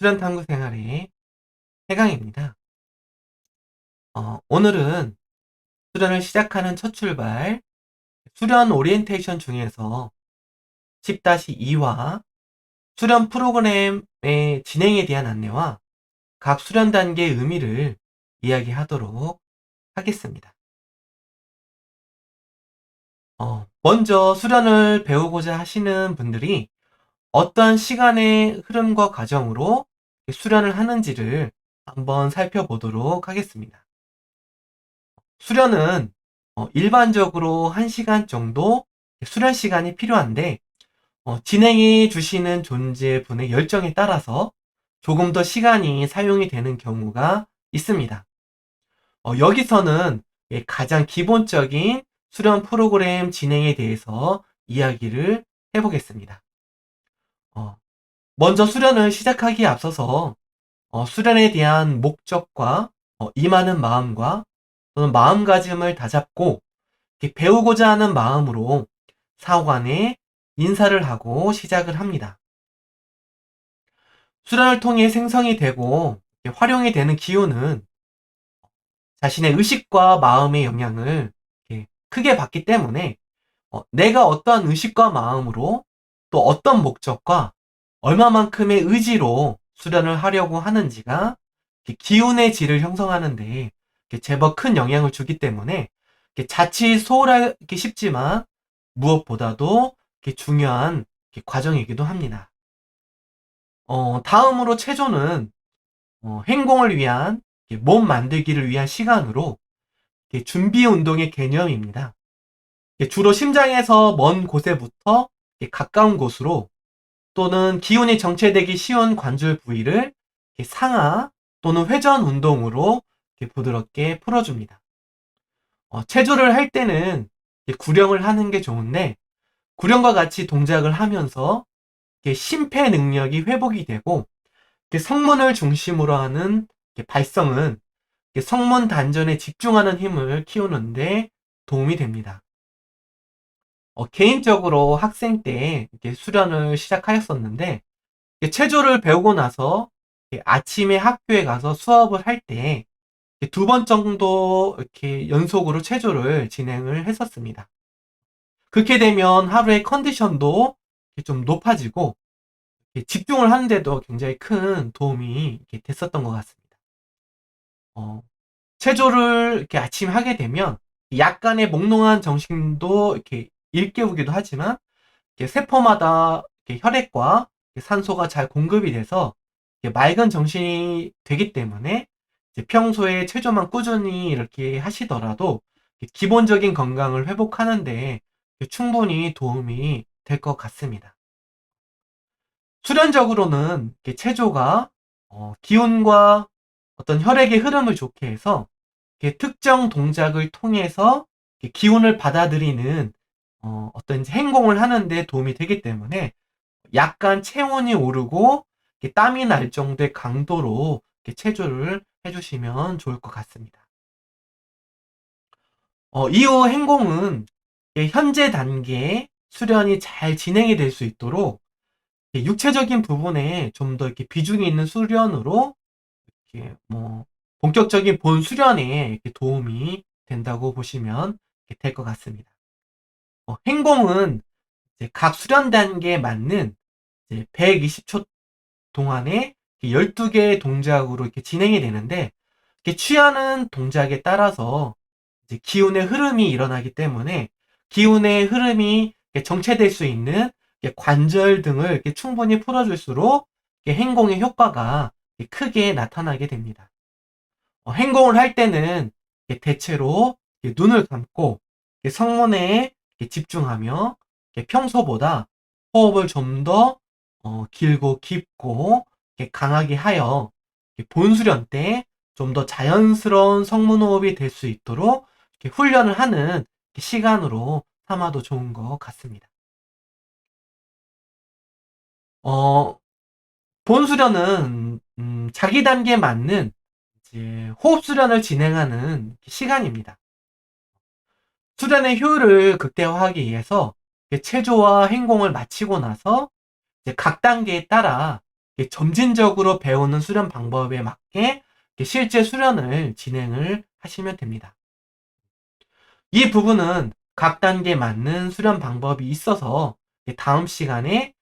수련 탐구 생활의 해강입니다. 오늘은 수련을 시작하는 첫 출발, 수련 오리엔테이션 중에서 10-2와 수련 프로그램의 진행에 대한 안내와 각 수련 단계의 의미를 이야기하도록 하겠습니다. 먼저 수련을 배우고자 하시는 분들이 어떤 시간의 흐름과 과정으로 수련을 하는지를 한번 살펴보도록 하겠습니다. 수련은 일반적으로 1시간 정도 수련 시간이 필요한데 진행해 주시는 존재분의 열정에 따라서 조금 더 시간이 사용이 되는 경우가 있습니다. 여기서는 가장 기본적인 수련 프로그램 진행에 대해서 이야기를 해보겠습니다. 어, 먼저 수련을 시작하기에 앞서서 수련에 대한 목적과 임하는 마음과 또는 마음가짐을 다잡고 배우고자 하는 마음으로 사후간에 인사를 하고 시작을 합니다. 수련을 통해 생성이 되고 활용이 되는 기운은 자신의 의식과 마음의 영향을 크게 받기 때문에 내가 어떠한 의식과 마음으로 또 어떤 목적과 얼마만큼의 의지로 수련을 하려고 하는지가 기운의 질을 형성하는데 제법 큰 영향을 주기 때문에 자칫 소홀하기 쉽지만 무엇보다도 중요한 과정이기도 합니다. 다음으로 체조는 행공을 위한 몸 만들기를 위한 시간으로 준비 운동의 개념입니다. 주로 심장에서 먼 곳에부터 가까운 곳으로 또는 기운이 정체되기 쉬운 관절 부위를 상하 또는 회전 운동으로 부드럽게 풀어줍니다. 체조를 할 때는 구령을 하는 게 좋은데 구령과 같이 동작을 하면서 심폐 능력이 회복이 되고 성문을 중심으로 하는 발성은 성문 단전에 집중하는 힘을 키우는데 도움이 됩니다. 개인적으로 학생 때 수련을 시작하였었는데 체조를 배우고 나서 아침에 학교에 가서 수업을 할 때 2번 정도 이렇게 연속으로 체조를 진행을 했었습니다. 그렇게 되면 하루의 컨디션도 좀 높아지고 집중을 하는데도 굉장히 큰 도움이 됐었던 것 같습니다. 어, 체조를 이렇게 아침에 하게 되면 약간의 몽롱한 정신도 이렇게 일깨우기도 하지만 세포마다 혈액과 산소가 잘 공급이 돼서 맑은 정신이 되기 때문에 평소에 체조만 꾸준히 이렇게 하시더라도 기본적인 건강을 회복하는데 충분히 도움이 될 것 같습니다. 수련적으로는 체조가 기운과 어떤 혈액의 흐름을 좋게 해서 특정 동작을 통해서 기운을 받아들이는 어떤 행동을 하는데 도움이 되기 때문에 약간 체온이 오르고 땀이 날 정도의 강도로 체조를 해주시면 좋을 것 같습니다. 이후 행동은 현재 단계의 수련이 잘 진행이 될 수 있도록 육체적인 부분에 좀 더 이렇게 비중이 있는 수련으로 이렇게 뭐 본격적인 본 수련에 이렇게 도움이 된다고 보시면 될 것 같습니다. 행동은 이제 각 수련 단계에 맞는 이제 120초 동안에 12개의 동작으로 이렇게 진행이 되는데 이렇게 취하는 동작에 따라서 이제 기운의 흐름이 일어나기 때문에 기운의 흐름이 정체될 수 있는 관절 등을 이렇게 충분히 풀어줄수록 행동의 효과가 크게 나타나게 됩니다. 행동을 할 때는 대체로 눈을 감고 성문에 집중하며 평소보다 호흡을 좀 더 길고 깊고 강하게 하여 본수련 때 좀 더 자연스러운 성문 호흡이 될 수 있도록 훈련을 하는 시간으로 삼아도 좋은 것 같습니다. 어, 본수련은 자기 단계에 맞는 이제 호흡 수련을 진행하는 시간입니다. 수련의 효율을 극대화하기 위해서 체조와 행동을 마치고 나서 이제 각 단계에 따라 점진적으로 배우는 수련 방법에 맞게 실제 수련을 진행을 하시면 됩니다. 이 부분은 각 단계에 맞는 수련 방법이 있어서 다음 시간에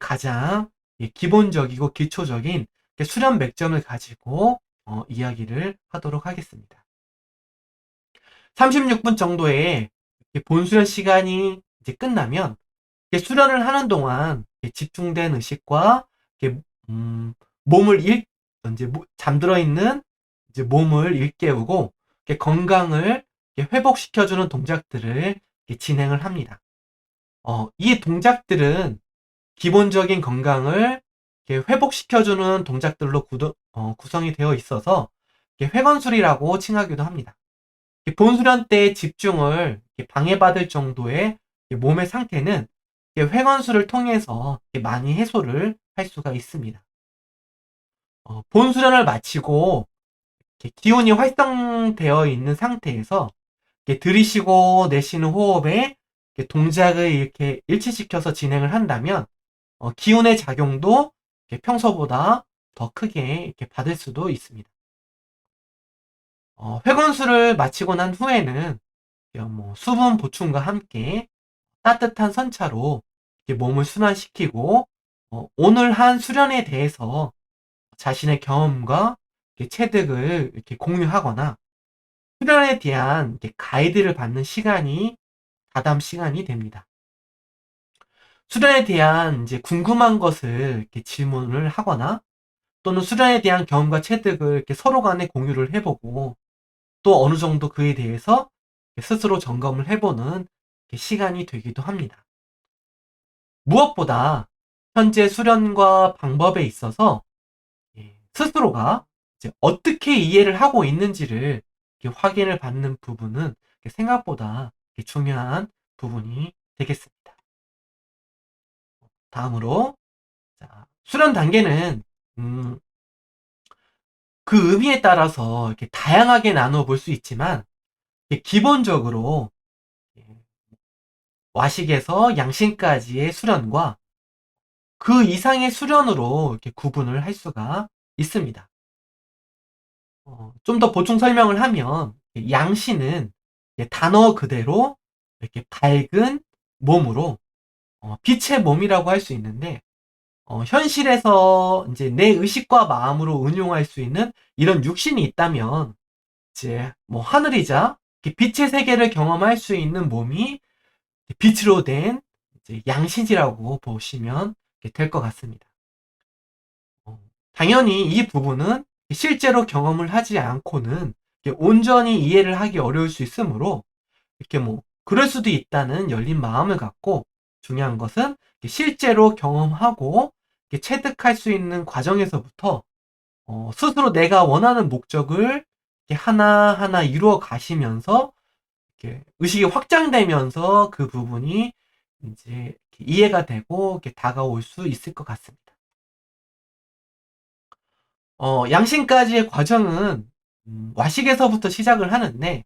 가장 기본적이고 기초적인 수련 맥점을 가지고 이야기를 하도록 하겠습니다. 36분 정도의 본수련 시간이 이제 끝나면 수련을 하는 동안 집중된 의식과 음, 몸을 이제 잠들어 있는 이제 몸을 일깨우고 건강을 회복시켜주는 동작들을 진행을 합니다. 이 동작들은 기본적인 건강을 회복시켜주는 동작들로 구성이 되어 있어서 회건술이라고 칭하기도 합니다. 본수련 때 집중을 방해받을 정도의 몸의 상태는 회건술을 통해서 많이 해소를 할 수가 있습니다. 본수련을 마치고 기운이 활성되어 있는 상태에서 들이쉬고 내쉬는 호흡에 동작을 이렇게 일치시켜서 진행을 한다면 기운의 작용도 평소보다 더 크게 이렇게 받을 수도 있습니다. 회건술을 마치고 난 후에는 뭐 수분 보충과 함께 따뜻한 선차로 몸을 순환시키고 오늘 한 수련에 대해서 자신의 경험과 체득을 이렇게 공유하거나 수련에 대한 가이드를 받는 시간이 가담 시간이 됩니다. 수련에 대한 이제 궁금한 것을 이렇게 질문을 하거나 또는 수련에 대한 경험과 체득을 이렇게 서로 간에 공유를 해보고 또 어느 정도 그에 대해서 스스로 점검을 해보는 시간이 되기도 합니다. 무엇보다 현재 수련과 방법에 있어서 스스로가 이제 어떻게 이해를 하고 있는지를 확인을 받는 부분은 생각보다 중요한 부분이 되겠습니다. 다음으로 수련 단계는 그 의미에 따라서 이렇게 다양하게 나눠 볼 수 있지만 기본적으로 와식에서 양신까지의 수련과 그 이상의 수련으로 이렇게 구분을 할 수가 있습니다. 좀 더 보충 설명을 하면 양신은 단어 그대로 이렇게 밝은 몸으로 빛의 몸이라고 할 수 있는데 현실에서 이제 내 의식과 마음으로 응용할 수 있는 이런 육신이 있다면 이제 뭐 하늘이자 빛의 세계를 경험할 수 있는 몸이 빛으로 된 이제 양신이라고 보시면 될 것 같습니다. 당연히 이 부분은 실제로 경험을 하지 않고는 온전히 이해를 하기 어려울 수 있으므로 이렇게 뭐 그럴 수도 있다는 열린 마음을 갖고 중요한 것은 실제로 경험하고 체득할 수 있는 과정에서부터 스스로 내가 원하는 목적을 하나하나 이루어 가시면서 의식이 확장되면서 그 부분이 이제 이해가 되고 다가올 수 있을 것 같습니다. 양신까지의 과정은 와식에서부터 시작을 하는데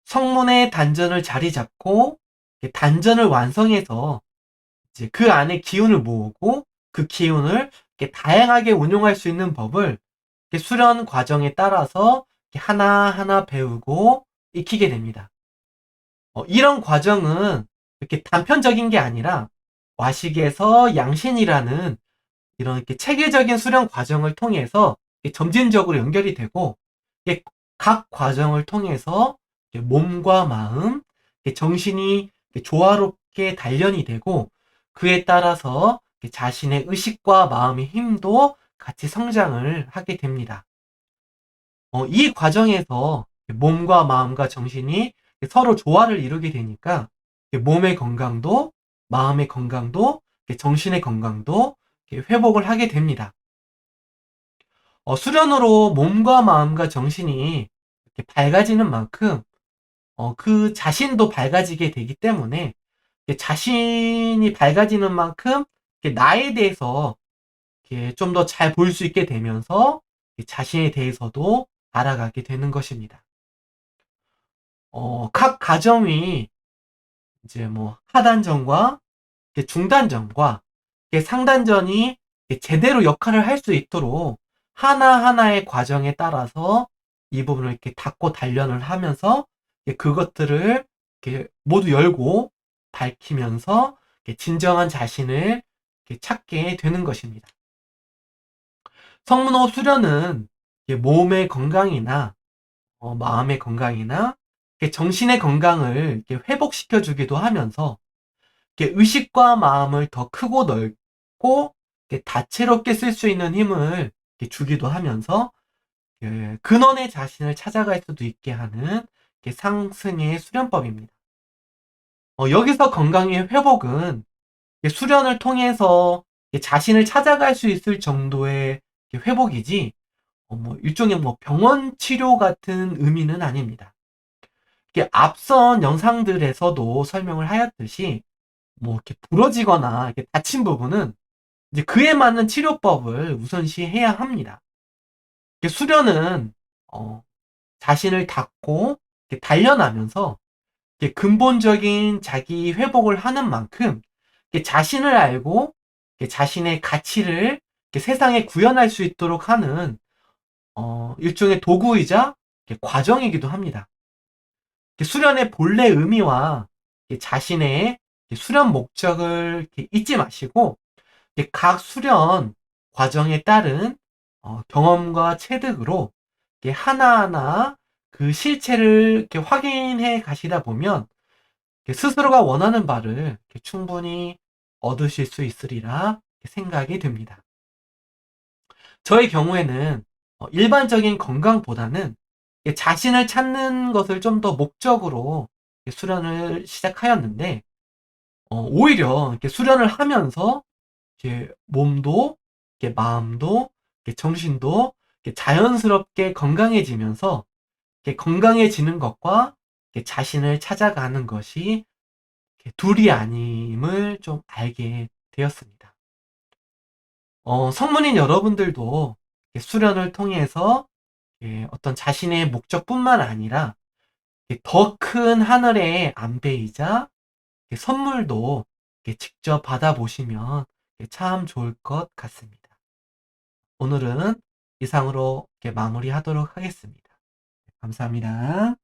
성문의 단전을 자리 잡고 단전을 완성해서 이제 그 안에 기운을 모으고 그 기운을 다양하게 운용할 수 있는 법을 수련 과정에 따라서 하나하나 배우고 익히게 됩니다. 이런 과정은 이렇게 단편적인 게 아니라 와식에서 양신이라는 이런 이렇게 체계적인 수련 과정을 통해서 점진적으로 연결이 되고 각 과정을 통해서 몸과 마음, 정신이 조화롭게 단련이 되고 그에 따라서 자신의 의식과 마음의 힘도 같이 성장을 하게 됩니다. 이 과정에서 몸과 마음과 정신이 서로 조화를 이루게 되니까 몸의 건강도 마음의 건강도 정신의 건강도 회복을 하게 됩니다. 수련으로 몸과 마음과 정신이 이렇게 밝아지는 만큼 그 자신도 밝아지게 되기 때문에 자신이 밝아지는 만큼 나에 대해서 좀 더 잘 볼 수 있게 되면서 자신에 대해서도 알아가게 되는 것입니다. 각 과정이 이제 뭐 하단전과 중단전과 상단전이 제대로 역할을 할 수 있도록 하나하나의 과정에 따라서 이 부분을 이렇게 닫고 단련을 하면서 그것들을 이렇게 모두 열고 밝히면서 진정한 자신을 찾게 되는 것입니다. 성문호 수련은 몸의 건강이나 마음의 건강이나 정신의 건강을 회복시켜 주기도 하면서 의식과 마음을 더 크고 넓고 다채롭게 쓸 수 있는 힘을 주기도 하면서 근원의 자신을 찾아갈 수도 있게 하는 상승의 수련법입니다. 여기서 건강의 회복은 수련을 통해서 자신을 찾아갈 수 있을 정도의 회복이지 뭐 일종의 뭐 병원 치료 같은 의미는 아닙니다. 앞선 영상들에서도 설명을 하였듯이 뭐 이렇게 부러지거나 이렇게 다친 부분은 이제 그에 맞는 치료법을 우선시해야 합니다. 수련은 자신을 닫고 단련하면서 근본적인 자기 회복을 하는 만큼 자신을 알고 자신의 가치를 세상에 구현할 수 있도록 하는 일종의 도구이자 과정이기도 합니다. 수련의 본래 의미와 자신의 수련 목적을 잊지 마시고 각 수련 과정에 따른 경험과 체득으로 하나하나 그 실체를 확인해 가시다 보면 스스로가 원하는 바를 충분히 얻으실 수 있으리라 생각이 듭니다. 저의 경우에는 일반적인 건강보다는 자신을 찾는 것을 좀 더 목적으로 수련을 시작하였는데 오히려 이렇게 수련을 하면서 몸도 마음도 정신도 자연스럽게 건강해지면서 건강해지는 것과 자신을 찾아가는 것이 둘이 아님을 좀 알게 되었습니다. 성문인 여러분들도 수련을 통해서 어떤 자신의 목적뿐만 아니라 더 큰 하늘의 안배이자 선물도 직접 받아보시면 참 좋을 것 같습니다. 오늘은 이상으로 마무리하도록 하겠습니다. 감사합니다.